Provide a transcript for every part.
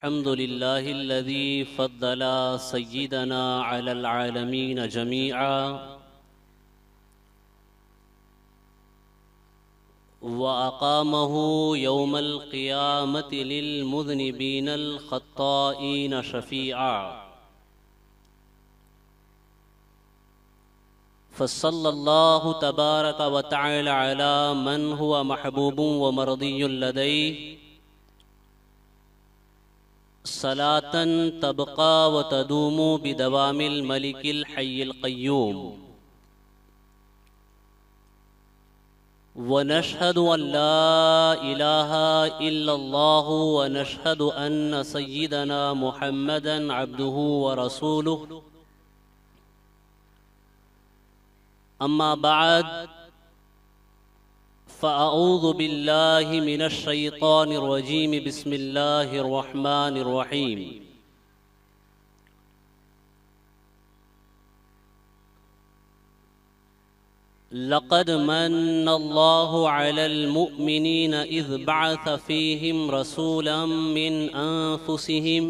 अल्हम्दुलिल्लाहिल्लज़ी फ़द्दला सय्यिदना अलल आलमीन जमीआ व अक़ामहु यौमल क़ियामति लिल मुज़निबीनल ख़त्ताईन शफ़ीआ फ़सल्लल्लाहु तबारक व तआला अला मन हुवा महबूबुन व मर्दियुल लदैहि सलातन तबक़ा व तदूमु बिदवामिल मलिकिल हय्यिल क़य्यूम व नशहदु अल्ला इलाहा इल्लल्लाहु व नशहदु अन्न सय्यिदना मुहम्मदन अब्दुहु व रसूलुहु अम्मा बअद फ़अऊज़ु बिल्लाहि मिनश शैतानिर रजीम बिस्मिल्लाहिर रहमानिर रहीम लक़द मन्नल्लाहु अलल मुअमिनीन इज़ बअस फ़ीहिम रसूलन मिन अनफुसिहिम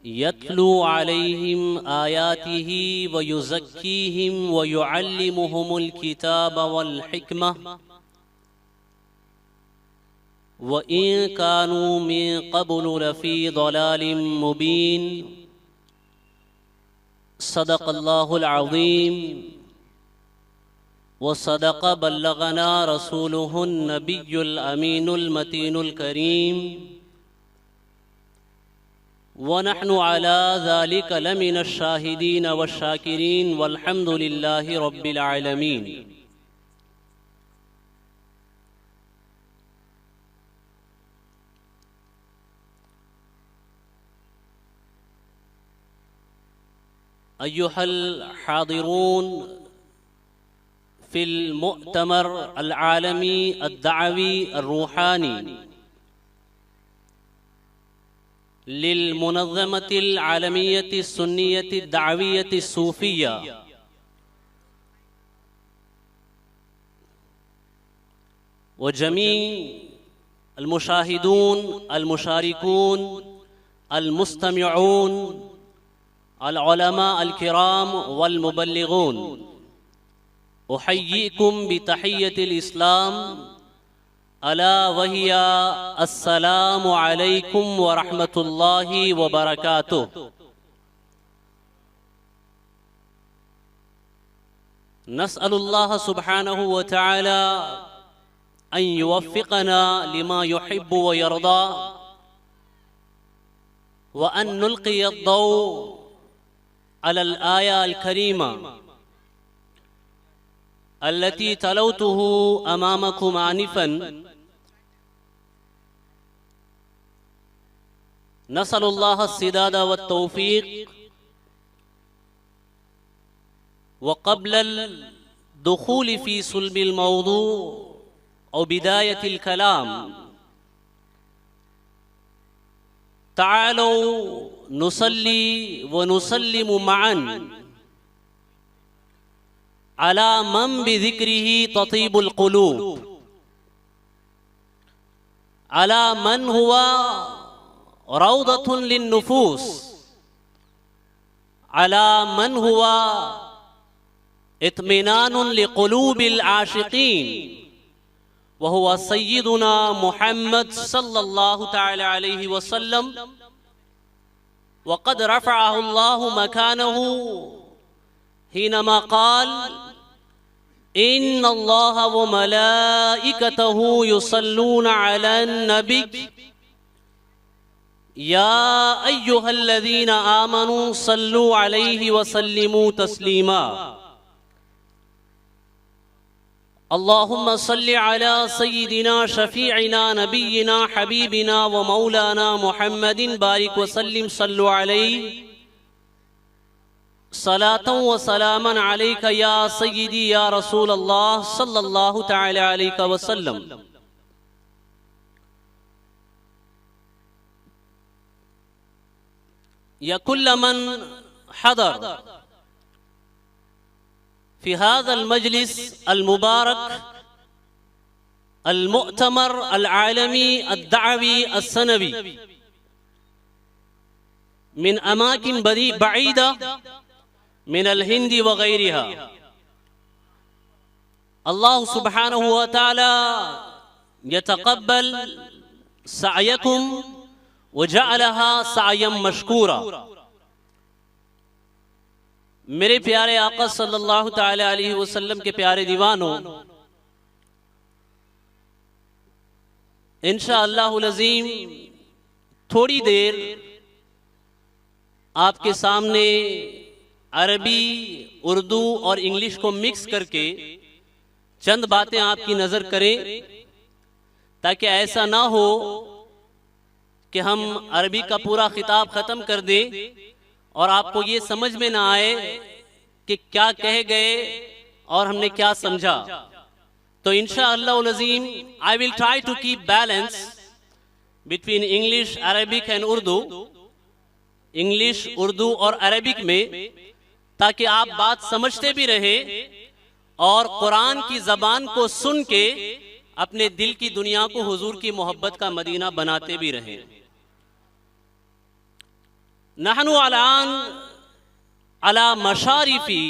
यत्लू अलैहिम आयातिही व युज़क्कीहिम व युअल्लिमुहुमुल किताब वल हिकमह व इन कानू मिन क़ब्लु लफ़ी ज़लालिम मुबीन सदक़ल्लाहुल अज़ीम व सदक़ बल्लग़ना रसूलुहुन नबियुल अमीनुल मतीनुल करीम व नहनु अला ज़ालिका लमिनश शाहिदीन वश्शाकिरीन वल्हम्दुलिल्लाहि रब्बिल आलमीन। अय्युहल हादिरून फिल मुअतमर अल आलमी अद-दअवी ar-रूहानी लिल मुनज़्ज़मतिल आलमिय्यति सुन्निय्यति दाविय्यति सूफिया व जमी अल मुशाहिदून अल मुशारिकून अल मुस्तमिऊन अल उलमा अल किराम वल मुबल्लिगून उहय्यिकुम बितहिय्यतिल इस्लाम अला वहिया अस्सलामु अलैकुम व रहमतुल्लाहि व बरकातुहु। नस्अलुल्लाह सुब्हानहु व तआला अन युवफ़्फ़िक़ना लिमा युहिब्बु व यर्दा व अन नुल्क़िय अद-दौ अलल आया अल करीमा अल्लती तलौतुहु अमामकुम आनिफ़न। नसअलुल्लाह अस्सिदादा व तौफ़ीक़ व क़ब्लल दुख़ूल फ़ी सुल्बिल मौदू औ बिदायतिल कलाम तआलौ नुसल्ली व नुसल्लिमु मअन अला मन बिज़िक्रिही ततीबुल क़ुलूब अला मन हुआ रौदतुन लिन्नुफूस अला मन हुआ इत्मिनानुन लिक़ुलूबिल आशिक़ीन व हुवा सय्यिदुना मुहम्मद सल्लल्लाहु तआला अलैहि वसल्लम व क़द रफ़अहु अल्लाहु मकानहु हिनमा क़ाल इन्नल्लाह व मलाइकतहु युसल्लूना अलन नबी या अय्युहल्लज़ीना आमनू सल्लू अलैहि व सल्लिमू तस्लीमा। अल्लाहुम्मा सल्लि अला सय्यिदिना शफ़ीइना नबिय्यिना हबीबिना व मौलाना मुहम्मदिन बारिक व सल्लिम सल्लु अलैहि सलातन व सलामन अलैका या सय्यिदी या रसूल अल्लाह सल्लल्लाहु तआला अलैहि वसल्लम। या कुल्ल मन हदर फी हाज़ल मजलिस अल मुबारक अल-मुअतमर अल-आलमी अद-दअवी अस-सनवी मिन अमाकिन बईदा मिन अल-हिंदी व गैरिहा। अल्लाह सुब्हानहु व तआला यतक़ब्बल सअयकुम व जअलहा सअयम मशकूरा। मेरे प्यारे आका सल्लल्लाहु तआला अलैहि वसल्लम के प्यारे दीवानों, इंशाअल्लाहुल अज़ीम थोड़ी देर आपके सामने अरबी, उर्दू और इंग्लिश को मिक्स करके चंद बातें आपकी नज़र करें, ताकि ऐसा ना हो कि हम अरबी का पूरा खिताब ख़त्म कर दें और आपको ये समझ में ना आए कि क्या कहे गए और हमने क्या समझा। तो इंशाअल्लाहुल अज़ीम I will try to keep balance between English, Arabic and Urdu, English, Urdu और अरबिक में, ताकि आप बात समझते भी रहे और कुरान की ज़बान को सुन के अपने दिल की दुनिया को हुजूर की मोहब्बत का मदीना बनाते भी रहें। नहनु अलान अला मशारिफी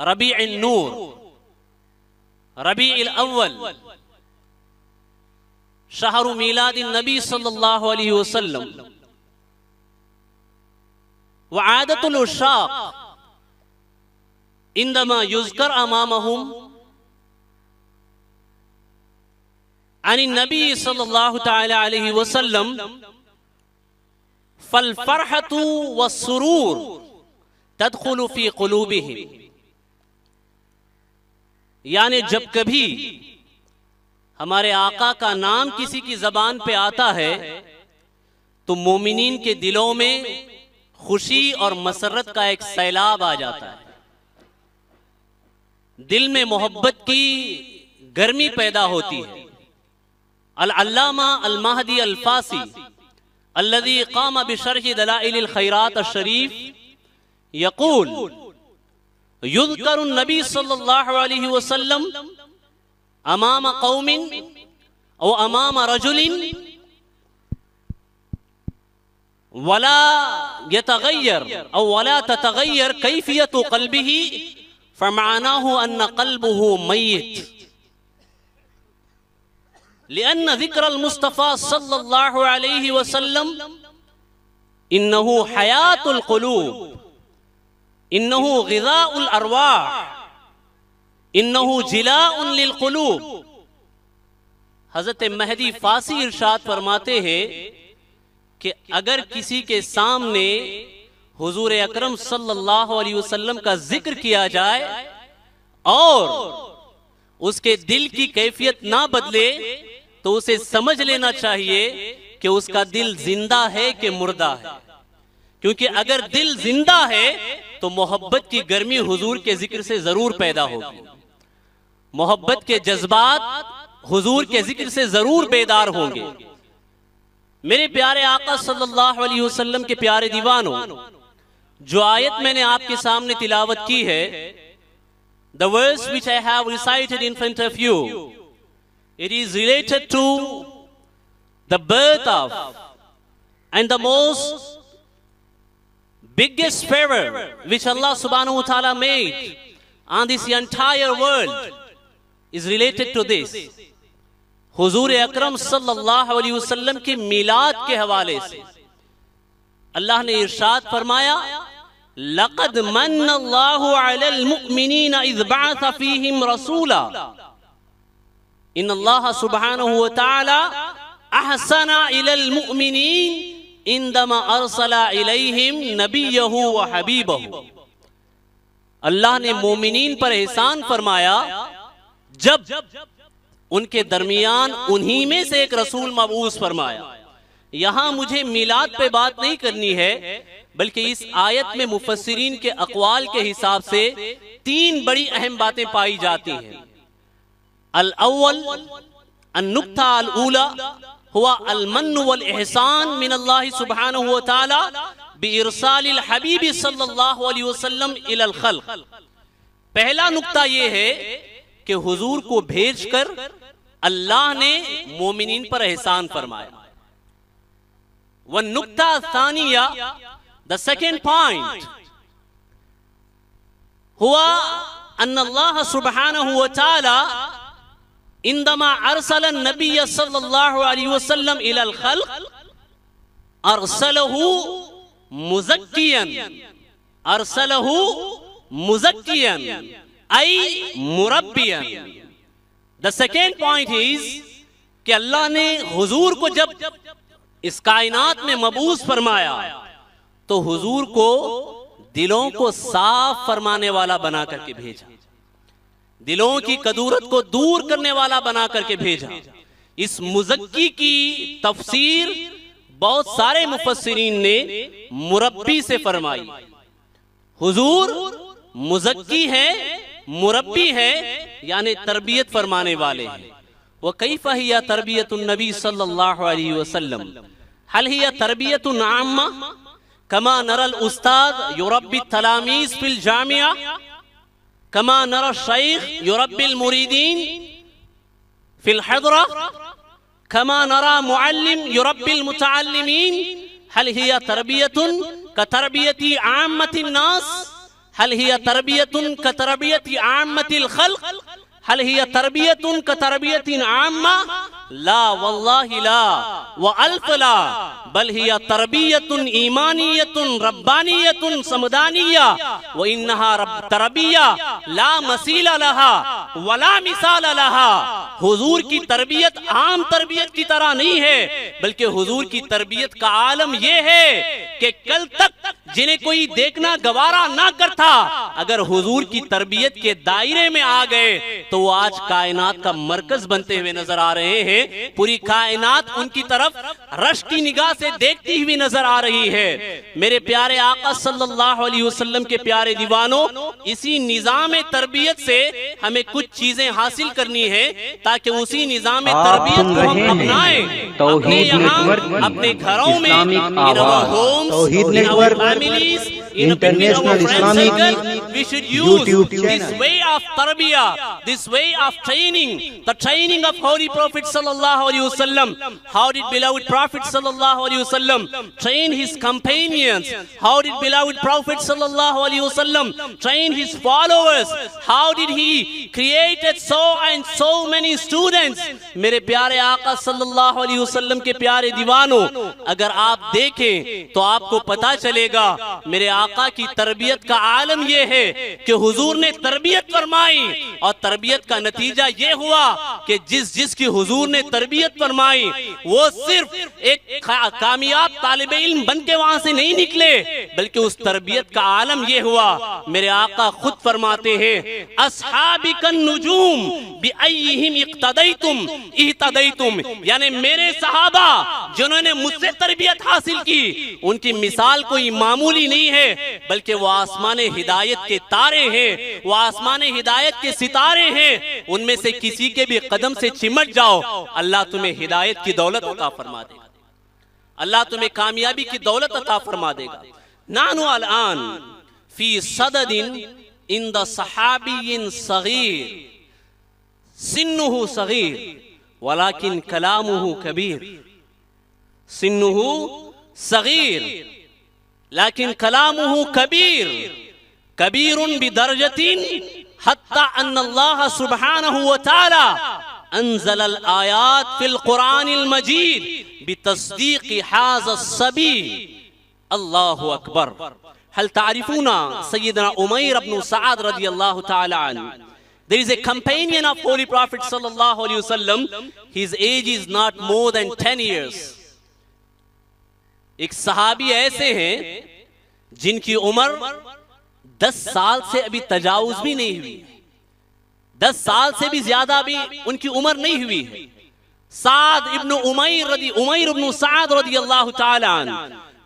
रबीउन नूर, रबीउल अव्वल, शहरु मीलादिन नबी सल्लल्लाहु अलैहि वसल्लम व आदतुल उशाक इंदमा युज़कर अमामहुम अनिन नबी सल्लल्लाहु तआला अलैहि वसल्लम फल फरहतु व सुरूर तदखुलु फी कुलूबिहिम। यानी जब कभी हमारे आका का नाम किसी की जबान पे आता है तो मोमिनीन के दिलों में खुशी और मसरत का एक सैलाब आ जाता है, दिल में मोहब्बत की गर्मी पैदा होती है। अल-अल्लामा अल-महदी अल-फासी अल्लज़ी क़ाम बिशरह दलाइलिल खैरात अश-शरीफ यक़ूल युज़करु नबी सल्लल्लाहु अलैहि वसल्लम अमाम कौमिन औ अमाम रजुलिन वला यतगय्यर औ वला ततगय्यर कैफियतु क़ल्बिही फमानाहु अन्न क़ल्बुहु मय्यित लिअन्न ज़िक्रल मुस्तफ़ा सल्लल्लाहु अलैहि वसल्लम इन्नहु हयातुल क़ुलूब, इन्नहु ग़िज़ाउल अरवाह, इन्नहु जिलाउन लिल क़ुलूब। हज़रत महदी फासी इरशाद फरमाते हैं कि अगर किसी के सामने हुजूर अकरम सल्लल्लाहु अलैहि वसल्लम का जिक्र किया जाए और उसके दिल की कैफियत ना बदले तो उसे समझ लेना चाहिए कि उसका दिल जिंदा है कि मुर्दा है, क्योंकि अगर दिल जिंदा है तो मोहब्बत की गर्मी हुजूर के जिक्र से जरूर पैदा होगी, मोहब्बत के जज्बात हुजूर के जिक्र से जरूर बेदार होंगे। मेरे प्यारे आका सल्लल्लाहु अलैहि वसल्लम के प्यारे दीवानों, जो आयत मैंने आपके सामने तिलावत की है, the verse which I have recited in front of you, it is related to the birth of and the most biggest favor which Allah subhanahu wa ta'ala made on this entire world is related to this. हुजूर अकरम सल्लल्लाहु अलैहि वसल्लम के मिलाद के हवाले से अल्लाह ने इरशाद फरमाया, लक़द मन्नल्लाहु अलल मुअमिनीना इज़ बअस फ़ीहिम रसूला इन्नल्लाह सुब्हानहु व तआला अहसना इलल मुअमिनीन इंदमा अरसला इलैहिम नबियहु व हबीबहु। अल्लाह ने मोमिनीन पर एहसान फरमाया जब उनके दरमियान उन्हीं में से एक रसूल मबूस फरमाया। यहां मुझे मिलाद पे बात नहीं करनी है, बल्कि इस आयत में मुफस्सिरीन के अक़वाल के हिसाब से तीन बड़ी अहम बातें पाई जाती हैं। अल अव्वल अन्नुक्ता अल ऊला हुआ अल मन्न वल एहसान मिन अल्लाह सुब्हानहु व तआला बिइरसालिल हबीब सल्लल्लाहु अलैहि वसल्लम इलल खल्क़। पहला नुक्ता यह है कि हुजूर को भेजकर अल्लाह ने मोमिनीन पर एहसान फरमाया। वन नुक्ता सानिया, द सेकेंड पॉइंट हुआ अन्नल्लाह सुब्हानहु व तआला इंदमा अरसल नबी सल्लल्लाहु अलैहि वसल्लम इलल खल्क अरसलहु मुज़क्कियन, अरसलहु मुज़क्कियन आई मुरब्बियन। द सेकेंड पॉइंट इज कि अल्लाह ने हुजूर को जब इस कायनात में मबूस फरमाया तो हुजूर को दिलों को साफ फरमाने वाला बना करके भेजा, दिलों की कदूरत को दूर करने वाला बना करके भेजा। इस मुज़क्की की तफसीर बहुत सारे मुफस्सिरीन ने मुरब्बी से फरमाई। हुजूर मुज़क्की है, मुरब्बी है, यानी तरबियत फरमाने वाले हैं। वह कैफ़ हिया तरबियतुन नबी सल्लल्लाहु अलैहि वसल्लम, हल हिया तरबियतुन आम्मा कमा नरल उस्ताद युरब्बी तलामीज़ फिल जामिया, कमा नरा शैख युरब्बिल मुरीदीन फिल हदरा, कमा नरा मुअल्लिम युरब्बिल मुतअल्लिमीन। हल हिया तरबियतुन कतरबियती आम्मतिन नास, हल हिया तरबियतुन कतरबियती आम्मतिल खल्क, हल हिया तरबियतुन कतरबियतिन आम्मा। ला वल्लाहि ला व अल्फ ला, बल हिया तरबियतुन ईमानियतुन रब्बानियतुन समुदानिया व इन्नहा तरबिया ला मसीला लहा वला मिसाल लहा। हुजूर की तरबियत आम तरबियत की तरह नहीं है, बल्कि हुजूर की तरबियत का आलम यह है कि कल तक जिन्हें कोई देखना गवारा ना करता, अगर हुजूर की तरबियत के दायरे में आ गए तो वो आज कायनात का मरकज बनते हुए नजर आ रहे हैं। पूरी कायनात उनकी तरफ रश की निगाह से देखती हुई नजर आ रही है। मेरे प्यारे आका सल्लल्लाहु अलैहि वसल्लम के प्यारे दीवानों, इसी निजाम तरबियत से हमें कुछ चीजें हासिल करनी है ताकि उसी निजाम तरबियत को हम अपनाएं अपने यहाँ, अपने घरों में, in our homes, in our families, international Islamic we should use this way of tarbiyah, this way of training, the training of Holy Prophet sallallahu alaihi wasallam. How did beloved Prophet sallallahu alaihi wasallam train his companions? How did beloved Prophet sallallahu alaihi wasallam train his followers? How did he created so and so many students? मेरे प्यारे आका सल्लल्लाहु अलैहि वसल्लम के प्यारे दीवानों, अगर आप देखें तो आपको पता चलेगा मेरे आका की तरबियत का आलम यह है कि हुजूर ने तरबियत फरमाई और तरबियत का नतीजा यह हुआ कि जिसकी हुजूर ने तरबियत फरमाई वो सिर्फ एक कामयाब तालिबे इल्म बन के वहां से नहीं निकले, बल्कि उस तरबियत का आलम यह हुआ। मेरे आका खुद फरमाते हैं, अस्हाबिकन नुजूम बिअय्यिहिम इक्तदैतुम इहतदैतुम, यानी मेरे सहाबा जिन्होंने मुझसे तरबियत हासिल की, उनकी मिसाल कोई मामूली नहीं है, बल्कि वो आसमान हिदायत के तारे हैं, वो आसमान हिदायत के सितारे हैं। उनमें से किसी के भी कदम से चिमट जाओ, अल्लाह तुम्हें हिदायत की दौलत अता फरमा देगा, अल्लाह तुम्हें कामयाबी की दौलत अता फरमा देगा। नानु अल-आन फी सददिन इंद सहाबियिन सगीर सिन्नुहु सगीर वलाकिन कलामुहु कबीर, सिन्नुहु सगीर लेकिन कलामुहु कबीर, कबीरुन बिदरजतिन हत्ता अन्नल्लाह सुब्हानहु व तआला अंज़लल आयात फिल कुरानिल मजीद बितस्दीक़ हाज़ा सबी। अल्लाहु अकबर। हल तारिफूना सय्यदना उमैर इब्न सअद रज़ियल्लाहु तआला अन्हु। There is a companion of Holy Prophet sallallahu alaihi wasallam. His age is not more than 10 years. एक सहाबी ऐसे हैं जिनकी उम्र 10 साल से अभी तजावुज भी नहीं हुई, 10 साल से भी ज्यादा भी उनकी उम्र नहीं हुई है। साद इब्न उमैर इब्न सअद रज़ियल्लाहु तआला अन्हु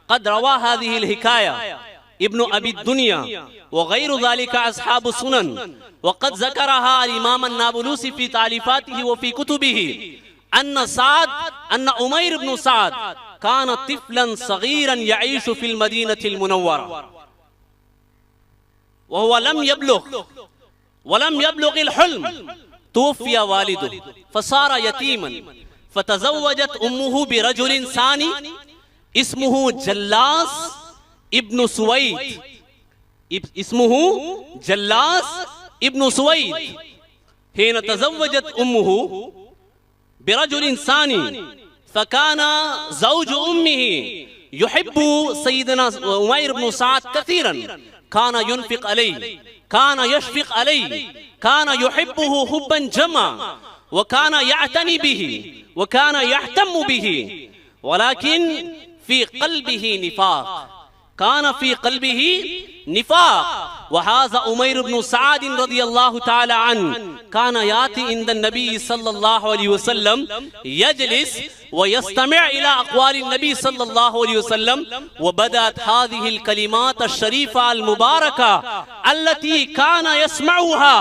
क़द रवा हाज़िहिल हिकाया इब्न अबी दुनिया व गैरु ज़ालिका अस्हाबु सुनन व क़द ज़करहा इमाम अन्नाबुलूसी फ़ी तालिफ़ातिही व फ़ी कुतुबिही अन्न उमैर इब्न सअद कान तिफ़लन सगीरन यईशु फ़िल मदीनतिल मुनव्वरा व हुवा लम यब्लुग़ इल हुल्म तूफ़िया वालिदुहु फसारा यतीमन फतज़व्वजत उम्मुहु बिरजुलिन सानी इस्मुहु जल्लास इब्नु सुवैद, इस्मुहु जल्लास इब्नु सुवैद हिन तज़व्वजत उम्मुहु बिरजुलिन सानी फ़काना ज़ौजु उम्मिही युहिब्बु सय्यदना उमैर इब्न साद कसीरन काना युनफ़िक़ अलैहि काना यशफ़िक़ अलैहि काना युहिब्बुहु हुब्बन जमा व काना यअतनी बिही व काना यहतम्मु बिही वलाकिन फ़ी क़ल्बिही निफ़ाक़ काना फ़ी क़ल्बिही निफ़ाक़ व हाज़ा उमैर इब्न साद रज़ियल्लाहु तआला अन्हु काना याती इंद नबी सल्लल्लाहु अलैहि वसल्लम यजलिस व यस्तमिअ इला अक़वालिन नबी सल्लल्लाहु अलैहि वसल्लम व बदअत हाज़िहिल कलिमात अश-शरीफ़ा अल-मुबारका अल्लती काना यस्मउहा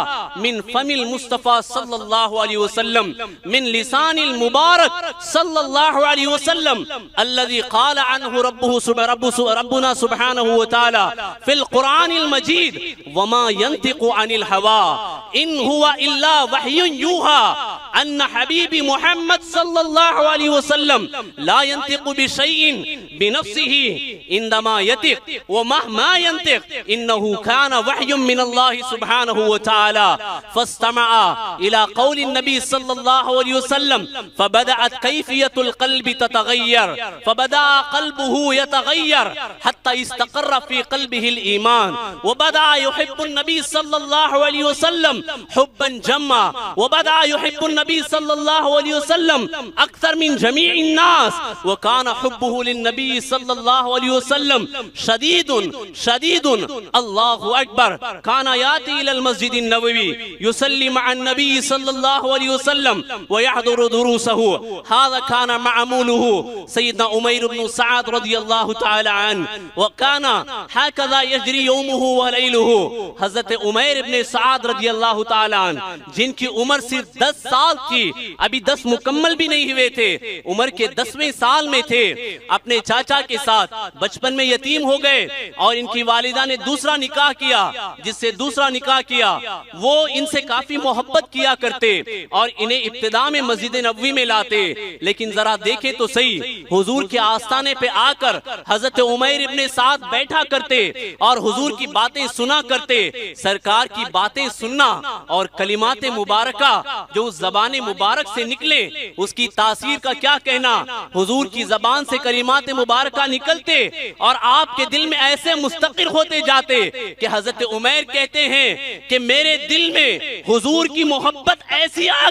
मिन फ़मिल मुस्तफ़ा सल्लल्लाहु अलैहि वसल्लम मिन लिसानिल मुबारक सल्लल्लाहु अलैहि वसल्लम अल्लज़ी क़ाल अन्हु रब्बुना सुब्हानहु व तआला फ़िल क़ुरआनिल मजीद वमा यंतिक़ु अनिल हवा इन हुवा इल्ला वह्युन यूहा अन्ना हबीबी मुहम्मद सल्लल्लाहु अलैहि वसल्लम ला यंतिक़ु बिशैइन बिनफ्सिही इंदमा यतिक़ व महमा यंतिक़ इन्नहु काना वह्युन मिनल्लाहि सुब्हानहु व तआला फस्तमअ इला क़ौलि नबी सल्लल्लाहु अलैहि वसल्लम फबदअत कैफियतुल क़ल्बि ततग़य्यर फबदा क़ल्बुहु यतग़य्यर हत्ता इस्तक़र्र फ़ी क़ल्बिहिल ईमान व बदा युहिब्बुन नबी सल्लल्लाहु अलैहि वसल्लम हुब्बन जम्मा व बदा युहिब्बुन नबी सल्लल्लाहु अलैहि वसल्लम अक्सर मिन जमीइन नास व काना हुब्बुहु लिन नबी सल्लल्लाहु अलैहि वसल्लम शदीदुन शदीदुन अल्लाहु अकबर काना याती इलल मस्जिदिन नबवी युसल्ली मअन नबी सल्लल्लाहु अलैहि वसल्लम व यहदुरु दुरूसहु हाज़ा काना मअमूलुहु सय्यदना उमैर इब्न साद रज़ियल्लाहु तआला अन्हु व काना हकज़ा यजरी यौमुहु व लैलुहु। हज़रत उमैर इब्न साद रज़ियल्लाहु तआला अन्हु जिनकी उम्र सिर्फ 10 साल थी, अभी 10 मुकम्मल भी नहीं हुए थे, उम्र के 10वें साल में थे, अपने चाचा के साथ बचपन में यतीम हो गए और इनकी वालिदा ने दूसरा निकाह किया। जिससे दूसरा निकाह किया वो इनसे काफी मोहब्बत किया करते और इन्हें इब्तिदा में मस्जिद नबवी में लाते। लेकिन जरा देखे तो सही, हुजूर के आस्थाने पे आकर हजरत उमैर इब्न साद बैठा करते और हुजूर की बातें सुना करते। सरकार की बातें सुनना और कलिमाते मुबारका जो उस ज़बान मुबारक से निकले उसकी तासीर का क्या कहना। हुजूर की ज़बान से कलिमाते मुबारका निकलते और आपके दिल में ऐसे मुस्तक़िर होते जाते कि हजरत उमैर कहते हैं कि मेरे दिल में हुजूर की मोहब्बत ऐसी आ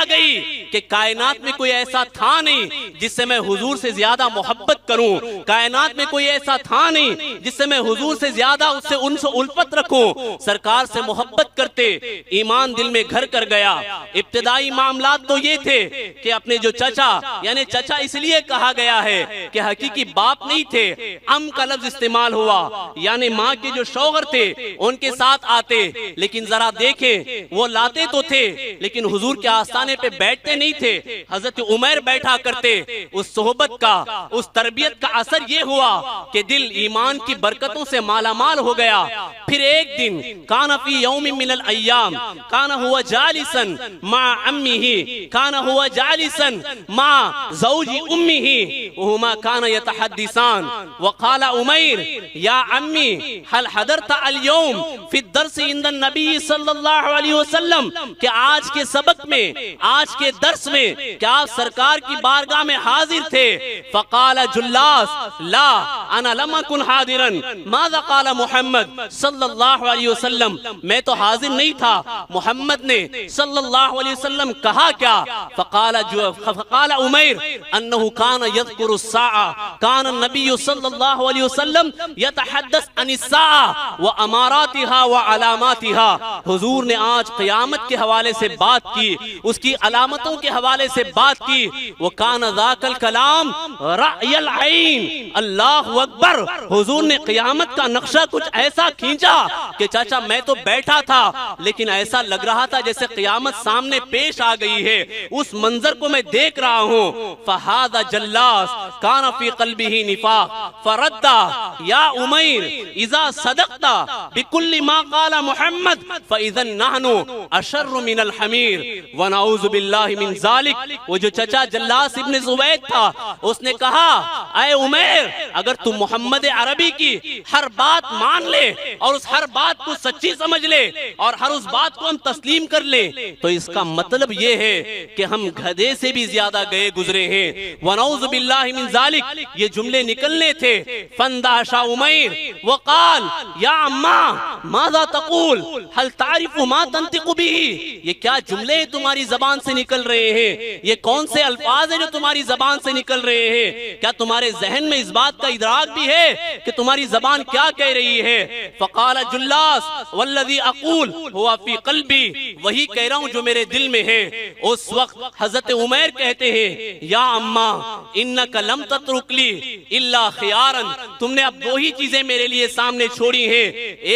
गई कि कायनात में कोई ऐसा था नहीं जिससे मैं हुजूर से ज्यादा मोहब्बत करूं। कायनात में कोई ऐसा था नहीं जिससे मैं हुजूर से ज्यादा उनसे उल्फत रखूं। सरकार से मोहब्बत करते, ईमान दिल में घर कर गया। इब्तिदाई मामलात तो ये थे कि अपने जो चचा, यानी चचा इसलिए कहा गया है कि हकीकी बाप नहीं थे, अम का लफ्ज इस्तेमाल हुआ, यानी माँ के जो शौहर थे उनके साथ आते। लेकिन जरा देखें, वो लाते तो थे लेकिन हुजूर के आस्थाने पे बैठते नहीं थे। हजरत उमैर बैठा करते। उस सोहबत का, उस तरबियत का असर ये हुआ कि दिल ईमान की बरकतों से मालामाल हो गया। फिर एक दिन काना फी यौमिन मिनल अय्याम काना हुआ जालिसन मा अम्मीही काना हुआ जालिसन मा ज़ौजी उम्मीही वहुमा काना यतहद्दिसान वक़ाला उमैर या अम्मी हल हदरता अल यौम फी दर्स इंद नबी सल्लल्लाहु अलैहि वसल्लम कि आज के सबक में, आज के दर्स में क्या आप सरकार की बारगाह में हाजिर थे। फ़क़ाला जुल्लास ला अना लम अकुन हादिरन माज़ा क़ाला मुहम्मद सल्लल्लाहु अलैहि वसल्लम, मैं तो हाजिर नहीं था, मोहम्मद ने सल्लल्लाहु अलैहि वसल्लम कहा क्या। फ़क़ाला उमैर अन्नहु काना यज़कुरु स्साअ काना नबी सल्लल्लाहु अलैहि वसल्लम यतहद्दस अनिस्साअ व अमारातिहा व अलामातिहा। हुजूर ने आज क़यामत के हवाले से बात की, उसकी अलामतों के हवाले से बात की। वो काना ज़ाकल कलाम रअयल आईन, अल्लाहु अकबर। हुजूर ने क़यामत का नक्शा कुछ ऐसा खींचा कि चाचा मैं तो बैठा था लेकिन ऐसा लग रहा था जैसे क़यामत सामने पेश आ गई है, उस मंजर को मैं देख रहा हूँ। फहादा जल्लास काना फी क़ल्बिही निफाक फरद्दा या उमैर इज़ा सदक़ता बिकुल्लि मा क़ाला मुहम्मद फ़इज़न नहनु अशर्रु मिनल हमीर व नऊज़ु बिल्लाहि मिन ज़ालिक। वो जो चचा जल्लास इब्न ज़ुबैद था, उसने कहा ऐ उमैर, अगर तू मोहम्मद अरबी की हर बात मान ले और उस हर बात को सच्ची समझ ले और हर उस बात को हम तस्लीम कर ले, तो इसका मतलब ये है कि हम गधे से भी ज्यादा गए गुजरे हैं। वनऊज़ु बिल्लाहि मिन ज़ालिक, ये जुमले निकलने थे। फंदाशा उमैर वक़ाल या अम्मा माज़ा तक़ूल हल तारिफ़ु मा तंतिक़ु बिही। ये क्या जुमले तुम्हारी जबान से निकल रहे हैं? ये कौन से अल्फाज हैं जो तुम्हारी जबान से निकल रहे हैं? क्या तुम्हारे जहन में इस बात का इदराक भी है कि तुम्हारी जबान क्या कह रही है? फ़क़ाल जुल्लास वल्लज़ी अक़ूल हुवा फ़ी क़ल्बी, वही कह रहा हूँ जो मेरे दिल में है। उस वक्त हज़रत उमैर कहते हैं या अम्मा इन्नका लम तत्रुकली इल्ला ख़ियारन, तुमने अब दो ही चीजें मेरे लिए सामने छोड़ी हैं।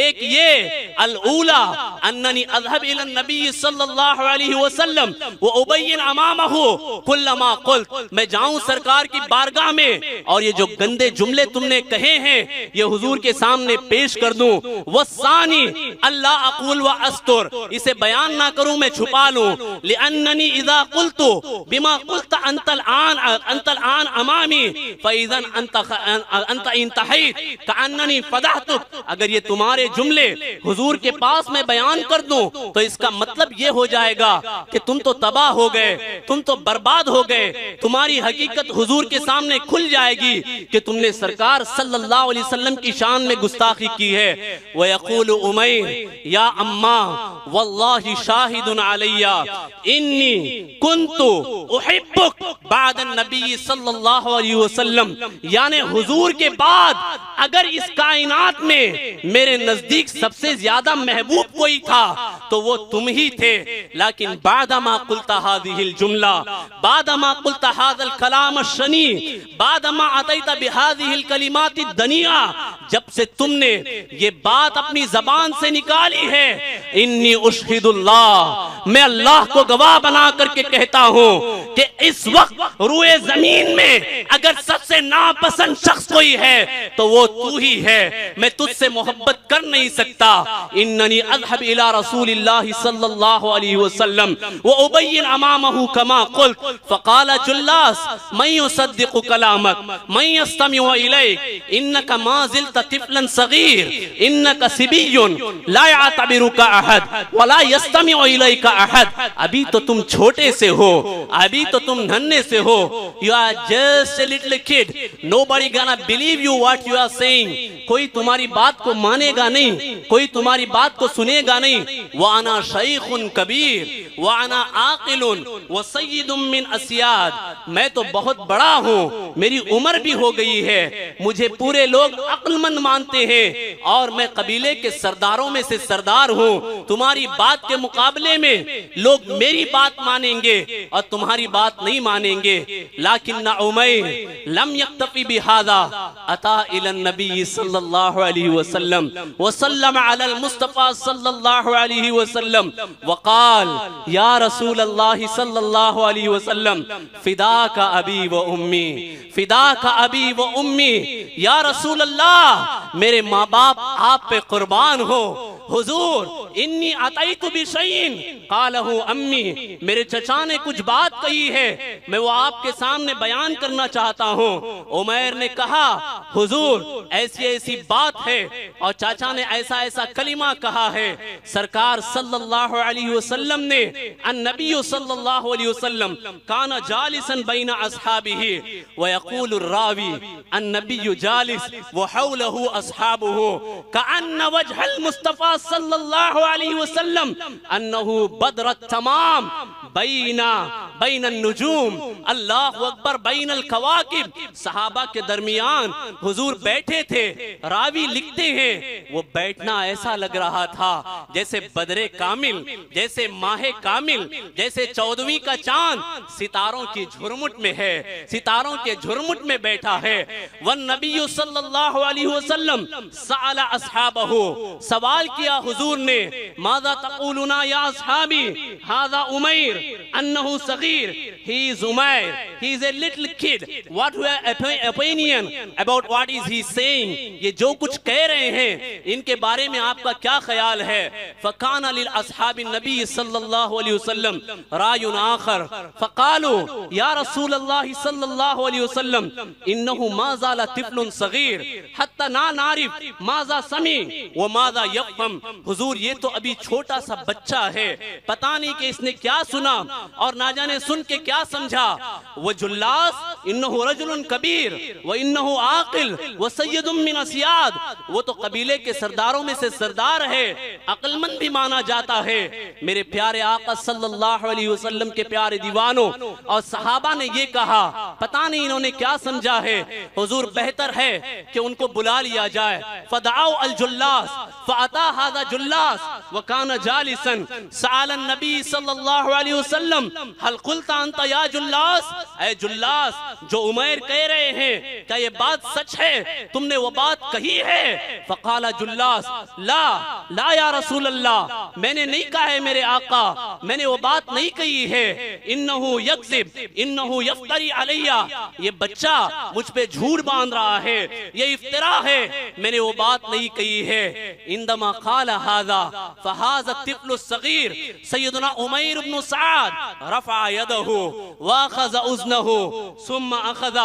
एक ये अल-ऊला अन्ननी अज़हब इला नबी सल्लल्लाहु अलैहि वसल्लम व उबय्यिन अमामहु कुल्लमा क़ुल्त, मैं जाऊं सरकार की बारगाह में और ये जो गंदे जुमले तुमने कहे हैं ये हुजूर के सामने पेश कर दूं। वस्सानी अल्लाह अक़ूल व अस्तुर, इसे बयान ना करूं मैं छुपा लूं। लिअन्ननी इज़ा क़ुल्तु बिमा क़ुल्त अंतल आन अमामी फ़इज़न अंत इंतहैत कअन्ननी फ़दहतुक, अगर ये तुम्हारे जुमले हुजूर के पास मैं बयान कर दूं तो इसका मतलब ये हो जाएगा कि तुम तो तबाह हो गए, तुम तो बर्बाद हो गए। तुम्हारी हकीकत हुजूर के सामने खुल जाएगी कि तुमने सरकार सल्लल्लाहु अलैहि वसल्लम की शान में गुस्ताखी की है। व यक़ूलु उमैर या अम्मा वल्लाहि शाहिदुन अलैया इन्नी कुन्तु उहिब्बुक बाद नबी सल्लल्लाहु अलैहि वसल्लम, यानी हुजूर के बाद अगर इस कायनात में मेरे नजदीक सबसे ज्यादा महबूब कोई था तो वो तुम ही थे। लेकिन बादमा कुल्ता हादिहिल जुमला, बादमा कुल्ता हादल कलाम शनी, बादमा अतैता बिहादिहिल कलिमाति दनिया, जब से तुमने ये बात अपनी जबान से निकाली है, इन्नी उशहिदुल्लाह, मैं अल्लाह को गवाह बना करके कहता हूँ कि इस वक्त रुए जमीन में अगर सबसे नापसंद शख्स कोई है तो वो तू ही है। मैं तुझसे मोहब्बत कर नहीं सकता। इन्ननी अज़हब इला रसूलिल्लाहि सल्लल्लाहु अलैहि वसल्लम व उबय्यिन अमामहु कमा क़ुल्त फ़क़ाल जुल्लास मन युसद्दिक़ु कलामक मन यस्तमिउ इलैक इन्नका मा ज़िल्ता तिफ़लन सग़ीर इन्नका सिबिय्युन ला यअतबिरुका अहद व ला यस्तमिउ इलैका अहद। अभी तो तुम छोटे से हो, अभी तो तुम नन्हे से हो। You are just a little kid. Nobody gonna believe you what you are saying. कोई तुम्हारी बात को मानेगा नहीं, कोई तुम्हारी बात को सुनेगा नहीं। वाना शैख़ुन कबीर वाना आक़िलुन व सय्यिदुम मिन अस्याद, मैं तो बहुत बड़ा हूँ, मेरी उम्र भी हो गई है, मुझे पूरे लोग अक्लमंद मानते हैं और मैं कबीले के सरदारों में से सरदार हूँ। तुम्हारी बात के मुकाबले में लोग मेरी बात मानेंगे और तुम्हारी बात नहीं मानेंगे। लाकिन उमैर लम यक्तफी बिहादा अता इला नबी सल्लल्लाहु अलैहि वसल्लम व सल्लम अलल मुस्तफा सल्लल्लाहु अलैहि वसल्लम वक़ाल या रसूल अल्लाह सल्लल्लाहु अलैहि वसल्लम फिदाका अबी व उम्मी, फिदाका अबी व उम्मी, या रसूल अल्लाह मेरे माँ बाप आप पे कुर्बान हो। हुजूर इन्नी अतैतु बिशैइन क़ालहु अम्मी, मेरे चचा ने कुछ बात कही है, मैं वो आपके सामने बयान करना चाहता हूँ। उमैर ने कहा हुजूर ऐसी ऐसी बात है और चाचा ने ऐसा ऐसा कलिमा कहा है। सरकार सल्लल्लाहु अलैहि वसल्लम ने अन्नबी सल्लल्लाहु अलैहि वसल्लम काना जालिसन बैना अस्हाबिही व यक़ूलु रावी अन्नबी जालिस व हौलहु अस्हाबुहु कअन्न वजहल मुस्तफा सल्लल्लाहु अलैहि वसल्लम अन्नहु बदर तमाम बैन नुजूम, अल्लाहु अकबर, बैन अल कवाकिब। सहाबा के दरमियान हुजूर बैठे थे। रावी लिखते हैं वो बैठना ऐसा लग रहा था जैसे बदरे कामिल, जैसे माहे कामिल, जैसे 14वीं का चांद सितारों की झुरमुट में है, सितारों के झुरमुट में बैठा है। वन नबी सल्लल्लाहु अलैहि वसल्लम सअला अस्हाबहु, सवाल किया हुजूर ने, माज़ा तक़ूलुना या अस्हाबी, हाज़ा उमैर अन्नहु सगीर, he is Umair, he is a little kid, what your opinion about what is he saying, ये जो कुछ कह रहे हैं इनके बारे में आपका क्या ख्याल है। फ़कान लिल अस्हाबि नबी सल्लल्लाहु अलैहि वसल्लम रायुन आखर फ़क़ालू या रसूल अल्लाह सल्लल्लाहु अलैहि वसल्लम इन्नहु मा ज़ाला तिफ़्लुन सगीर हत्ता ना नारिफ माज़ा समी व माज़ा यफ़हम। हुजूर ये तो अभी छोटा सा बच्चा है, पता नहीं कि इसने क्या सुना और ना जाने सुन के क्या समझा। वो जुल्लास इन्नहु रजुलुन कबीर व इन्नहु आकिल व सय्यदुम मिन अस्याद, वो तो कबीले के सरदारों में से सरदार है, अक्लमंद भी माना जाता है। मेरे प्यारे आका सल्लल्लाहु अलैहि वसल्लम के प्यारे दीवानों और सहाबा ने ये कहा, पता नहीं इन्होंने क्या समझा है। हुजूर बेहतर है कि उनको बुला लिया जाए। फदाउ अल जुल्लास फअता हाज़ा जुल्लास व कान जालिसन सअल नबी सल्लल्लाहु अलैहि वसल्लम हल कुल्ता अंता या जुल्लास, ऐ जुल्लास जो उमैर कह रहे हैं क्या ये बात सच है, तुमने वो बात कही है। फकाला जुल्लास ला ला या रसूल अल्लाह, मैंने नहीं कहा है मेरे आका, मैंने वो बात नहीं कही है। इन्नहु यक्ज़िब इन्नहु यफ्तरी अलैया, ये बच्चा मुझ पे झूठ बांध रहा है, ये इफ्तिरा है, मैंने वो बात नहीं कही है। इंदमा क़ाला हाज़ा फ़हाज़ा तिफ़्लु सगीर सय्यदुना उमैर इब्न सअद रफ़अ यदहु व अख़ज़ उज़नहु सुम्मा अख़ज़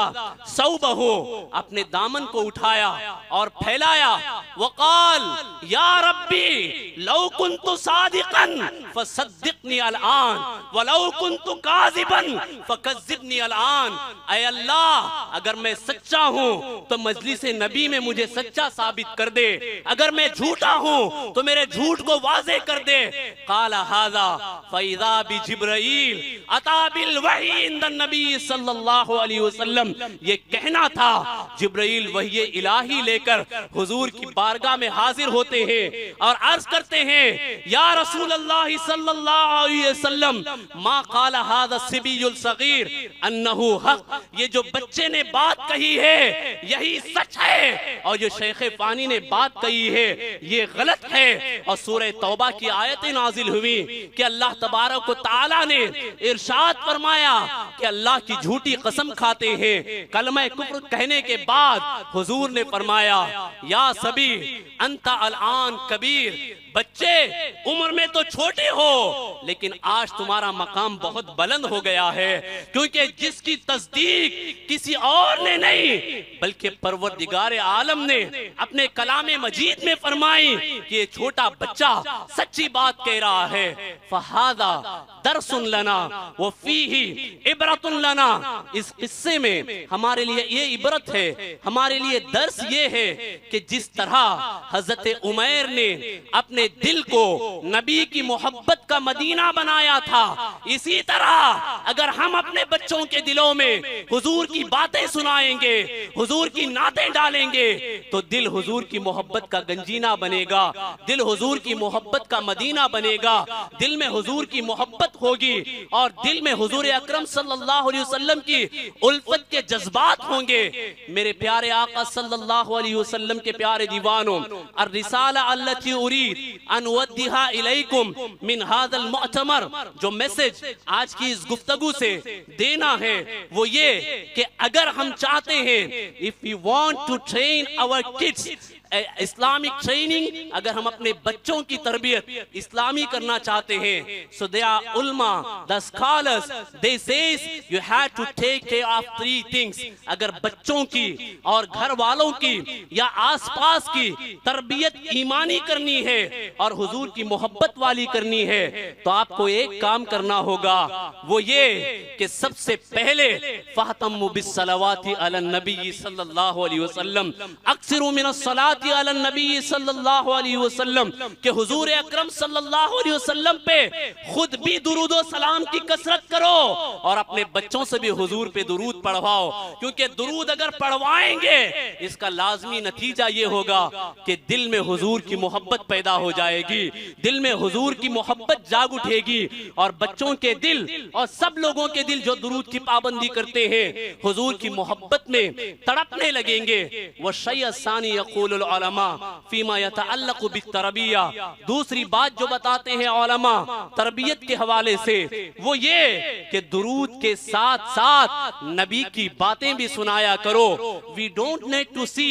सौबहु, अपने दामन को उठाया और फैलाया। वक़ाल या रब्बी लौ कुन्तु सादिक़न फ़सद्दिक़नी अलआन व लौ कुन्तु काज़िबन फ़कज़्ज़िबनी अलआन, ऐ अल्लाह अगर मैं सच्चा हूँ तो मजलिस नबी में मुझे सच्चा साबित कर दे, अगर मैं झूठा हूँ तो मेरे झूठ को वाज़े कर दे। क़ाला हाज़ा फ़इज़ा बि जिब्राईल अता बिल वही इंद नबी सल्लल्लाहु अलैहि वसल्लम, ये कहना था जिब्राईल वही इलाही लेकर हुजूर की बारगाह में हाजिर होते हैं और अर्ज करते हैं या रसूल अल्लाह सल्लल्लाहु अलैहि वसल्लम मा क़ाला हाज़ा सिबियुल सगीर अन्नहु हक़, ये जो बच्चे ने बात कही है यही सच है और जो शेख फानी ने बात कही है ये गलत है। और सूरह तौबा की आयतें नाजिल हुई कि अल्लाह तबारक व तआला ने इरशाद फरमाया कि अल्लाह की झूठी कसम खाते हैं। कलमा कुफ्र कहने के बाद हुजूर ने फरमाया या सभी अंता अलआन कबीर, बच्चे उम्र में तो छोटे हो लेकिन आज तुम्हारा मकाम बहुत बुलंद हो गया है, क्योंकि जिसकी तस्दीक किसी और ने नहीं बल्कि परवरदिगार आलम ने अपने कलामे मजीद में फरमाई कि ये छोटा बच्चा सच्ची बात कह रहा है। फहादा दरसुन लना व फीही इबरतुन लना, इस किस्से में हमारे लिए ये इबरत है, हमारे लिए दर्स ये है कि जिस तरह हजरत उमैर ने अपने दिल को नबी की मोहब्बत का मदीना बनाया था, इसी तरह अगर हम अपने बच्चों के दिलों में हुजूर की बातें सुनाएंगे, हुजूर की नातें डालेंगे तो दिल हुजूर की मोहब्बत का गंजीना बनेगा, दिल हुजूर की मोहब्बत का मदीना बनेगा, दिल में हुजूर की मोहब्बत होगी और दिल में हुजूर अकरम सल्लल्लाहु अलैहि वसल्लम की उल्फत के जज्बात होंगे। मेरे प्यारे आका सल्लल्लाहु अलैहि वसल्लम के प्यारे दीवानों, अर रिसाला अल्लती उरीद अनुवद्दिहा इलैकुम मिन हाज़ल मुअतमर, जो मैसेज आज की इस गुफ्तगू से देना है वो ये कि अगर हम चाहते हैं, if you want to train our kids Islamic training, अगर हम अपने बच्चों की तरबियत इस्लामी करना चाहते हैं, सो दे आर उलमा the scholars they says you have to take care of 3 things. अगर बच्चों की और घर वालों की या आसपास की तरबियत ईमानी करनी है और हुजूर की मोहब्बत वाली करनी है तो आपको एक काम करना होगा, वो ये कि सबसे पहले फहतमु बिस्सलावाति अलन नबी सल्लल्लाहु अलैहि वसल्लम, अक्सरू मिनस सलात सलाती अलन नबी सल्लल्लाहु अलैहि वसल्लम के हुजूर अकरम सल्लल्लाहु अलैहि वसल्लम पे खुद भी दुरूद व सलाम की कसरत करो और अपने बच्चों से भी हुजूर पे दुरूद पढ़वाओ, क्योंकि दुरूद अगर पढ़वाएंगे इसका लाजमी नतीजा ये होगा कि दिल में हुजूर की मोहब्बत पैदा हो जाएगी, दिल में हुजूर की मोहब्बत जाग उठेगी और बच्चों के दिल और सब लोगों के दिल जो दुरूद की पाबंदी करते हैं हुजूर की मोहब्बत में तड़पने लगेंगे। वह शयसानी यक़ूलुल उलमा फीमा यतअल्लक़ु बित्तरबिया, दूसरी बात जो बताते हैं उलमा तरबियत के हवाले से वो ये कि दुरूद के साथ साथ नबी की बातें भी सुनाया करो। We don't need to see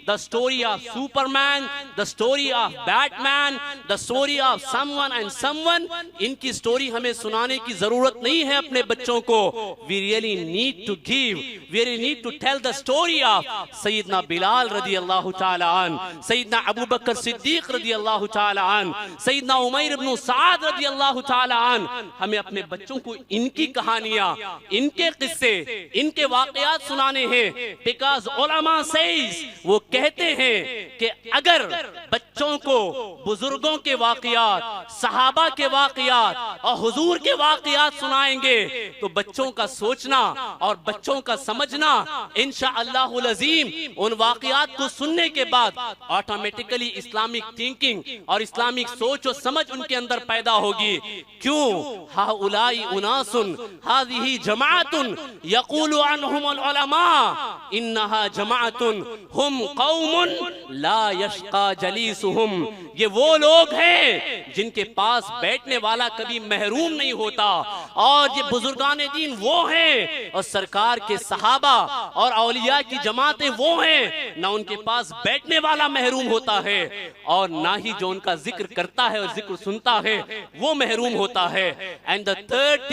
the story of Superman, the story of Batman, the story of someone and someone. इनकी स्टोरी हमें सुनाने की जरूरत नहीं है अपने बच्चों को। We really need to give, we really need to tell the story of सैयदना बिलाल रदी अल्लाह ताला अन्हु, सैयदना अबू बकर सिद्दीक रदी अल्लाह ताला अन्हु, सैयदना उमैर इब्न साद रदी अल्लाह ताला अन्हु। हमें अपने बच्चों को इनकी कहानियां, इनके किस्से, इनके वाकयात सुनाने हैं। बिकॉज उलमा सेज, वो कहते हैं कि अगर बच्चों को बुजुर्गों के वाकयात, सहाबा के वाकयात और हुजूर के वाकयात सुनाएंगे तो बच्चों का सोचना और बच्चों का समझना इंशाअल्लाहुल अज़ीम उन वाकयात को सुनने के बाद ऑटोमेटिकली इस्लामिक थिंकिंग और इस्लामिक सोच और समझ उनके अंदर पैदा होगी। क्यों? हाउलाई उनासुन हाज़िही जमाअतुन यक़ूलु अन्हुमुल उलमा इन्नहा जमाअतुन हुम कौमुन ला यश्का जलीसुहुम। ये वो लोग हैं जिनके पास बैठने वाला कभी महरूम नहीं होता, और ये बुजुर्गाने दीन वो हैं और सरकार के सहाबा और औलिया की जमातें वो हैं, ना उनके पास बैठने वाला महरूम होता है और ना ही जो उनका जिक्र करता है और जिक्र सुनता है वो महरूम होता है। And the third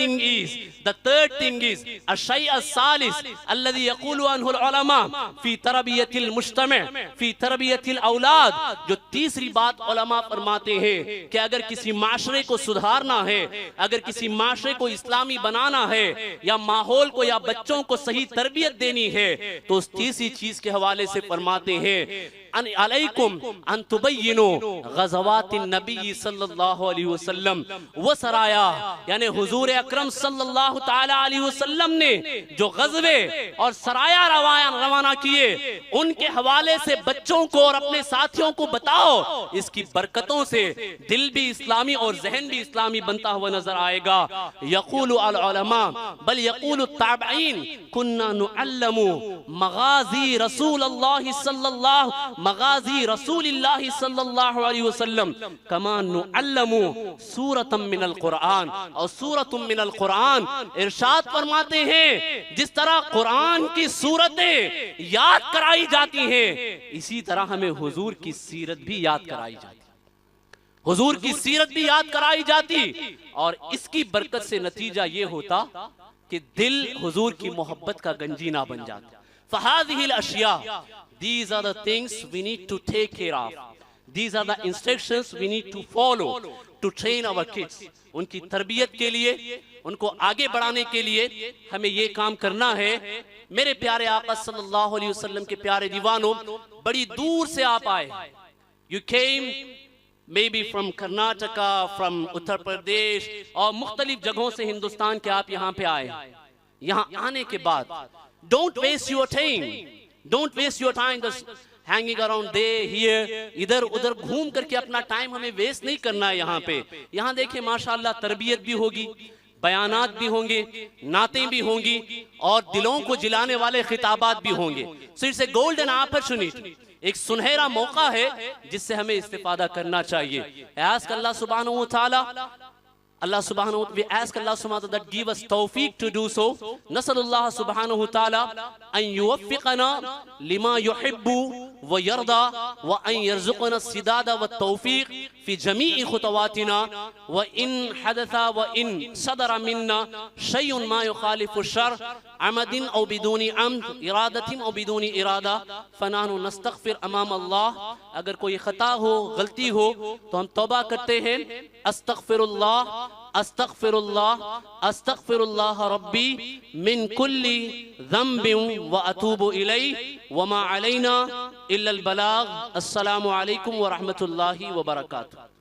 thing is अशय अस्सालिस अल्लज़ी यक़ूलु अन्हुल उलमा फी तरबियतिल मुज्तमा फी तरबियतिल औलाद। जो तीसरी बात उलमा फरमाते हैं कि अगर किसी माशरे को सुधारना है, अगर किसी माशरे को इस्लामी बनाना है या माहौल को या बच्चों को सही तरबियत देनी है तो उस तीसरी चीज के हवाले से फरमाते हैं अलैकुम अन तुबय्यिनु ग़ज़वातिन नबी सल्लल्लाहु अलैहि वसल्लम व सराया, यानी हुजूर अकरम सल्लल्लाहु ताला अलैहि वसल्लम ने जो गज़वे और सराया रवाना किए उनके हवाले से बच्चों को और अपने साथियों को बताओ। इसकी बरकतों से दिल भी इस्लामी और जहन भी इस्लामी बनता हुआ नजर आएगा। यक़ूलु अल उलमा बल यक़ूलु ताबईन कुन्ना नुअल्लमु मगाज़ी रसूलुल्लाह सल्लल्लाहु मगाज़ी रसूलिल्लाह सल्लल्लाहु अलैहि वसल्लम कमा नुअल्लमु सूरतम मिनल कुरान और सूरतुम मिनल कुरान। इरशाद फरमाते हैं जिस तरह कुरान की सूरतें याद कराई जाती हैं इसी तरह हमें हुजूर की सीरत भी याद कराई जाती, हुजूर की सीरत भी याद कराई जाती। और इसकी बरकत से नतीजा ये होता कि दिल हुजूर की मोहब्बत का गंजीना बन जाता। फहाज़िहिल अशिया, these are the things we need to take care of, these are the instructions we need to follow to train our kids। उनकी तरबियत के लिए, उनको आगे बढ़ाने के लिए हमें ये काम करना है। मेरे प्यारे आका सल्लल्लाहु अलैहि वसल्लम के प्यारे दीवानों, बड़ी दूर से आप आए, you came maybe from Karnataka, from Uttar Pradesh और मुख्तलिफ जगहों से हिंदुस्तान के आप यहाँ पे आए। यहाँ आने के बाद don't waste your time, don't waste your time just hanging around there here, इधर उधर घूम करके अपना टाइम हमें वेस्ट नहीं करना है। यहाँ पे, यहाँ देखिए माशाल्लाह तरबियत भी होगी, बयानात भी होंगे, नातें भी होंगी और दिलों को जिलाने वाले खिताबात भी होंगे। So it's a golden opportunity, एक सुनहरा मौका है जिससे हमें इस्तिफादा करना चाहिए। आस्क अल्लाह सुब्हानहू व तआला, Allah subhanahu wa ta'ala, we ask Allah subhanahu wa ta'ala that give us tawfiq to do so. Nasalullah subhanahu wa ta'ala an yuwaffiqana lima yuhibbu wa yarda wa an yarzuqana as-sidada wa tawfiq fi jami'i khutawatina wa in hadatha wa in sadara minna shay'un ma yukhalifu ash-shar amadin aw biduni amd iradatin aw biduni irada fanahnu nastaghfir amam Allah। अगर कोई खता हो, गलती हो तो हम तौबा करते हैं, अस्तगफिरुल्लाह अस्तगफिरुल्लाह अस्तगफिरुल्लाह रब्बी मिन कुल्ली ज़ंबिन व अतूबु इलैहि व मा अलैना इल्लल बलाग। अस्सलामु अलैकुम व रहमतुल्लाहि व बरकातुहू।